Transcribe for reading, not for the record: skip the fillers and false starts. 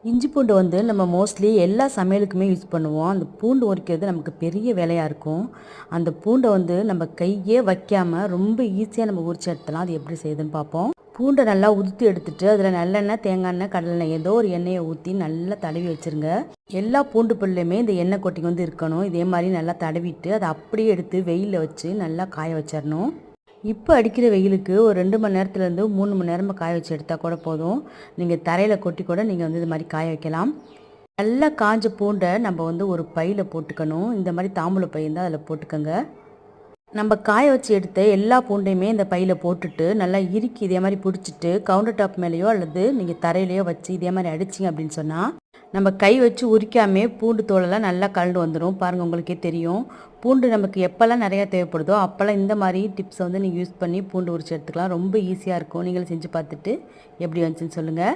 இஞ்சி பூண்டு வந்து நம்ம மோஸ்ட்லி எல்லா சமையலுக்குமே யூஸ் பண்ணுவோம். அந்த பூண்டு உரிக்கிறது நமக்கு பெரிய வேலையாக இருக்கும். அந்த பூண்டை வந்து நம்ம கையே வைக்காமல் ரொம்ப ஈஸியாக நம்ம உரிச்சு எடுத்துடலாம். அது எப்படி செய்யுதுன்னு பார்ப்போம். பூண்டை நல்லா உதுத்து எடுத்துட்டு அதில் நல்லெண்ணெய், தேங்காய் எண்ணெய், கடலெண்ணெய் ஏதோ ஒரு எண்ணெயை ஊற்றி நல்லா தடவி வச்சுருங்க. எல்லா பூண்டு பல்லையுமே இந்த எண்ணெய் கொட்டி வந்து இருக்கணும். இதே மாதிரி நல்லா தடவிட்டு அதை அப்படியே எடுத்து வெயிலில் வச்சு நல்லா காய வச்சிடணும். இப்போ அடிக்கிற வெயிலுக்கு ஒரு 2 மணி நேரத்துலேருந்து 3 மணி நேரமாக காய வச்சு எடுத்தால் கூட போதும். நீங்கள் தரையில் கொட்டி கூட நீங்கள் வந்து இது மாதிரி காய வைக்கலாம். நல்லா காஞ்ச பூண்டை நம்ம வந்து ஒரு பையில் போட்டுக்கணும். இந்த மாதிரி தாம்பூல பை இருந்தால் அதில் போட்டுக்கோங்க. நம்ம காய வச்சு எடுத்த எல்லா பூண்டையுமே இந்த பையில் போட்டுட்டு நல்லா இறுக்கி இதே மாதிரி பிடிச்சிட்டு கவுண்டர் டாப் மேலேயோ அல்லது நீங்கள் தரையிலையோ வச்சு இதே மாதிரி அடிச்சிங்க அப்படின்னு சொன்னால் நம்ம கை வச்சு உரிக்காமே பூண்டு தோலெல்லாம் நல்லா கலந்து வந்துடும். பாருங்கள், உங்களுக்கே தெரியும். பூண்டு நமக்கு எப்போல்லாம் நிறையா தேவைப்படுதோ அப்போல்லாம் இந்த மாதிரி டிப்ஸை வந்து நீங்கள் யூஸ் பண்ணி பூண்டு உரிச்சு எடுத்துக்கலாம். ரொம்ப ஈஸியாக இருக்கும். நீங்களும் செஞ்சு பார்த்துட்டு எப்படி வந்துச்சுன்னு சொல்லுங்கள்.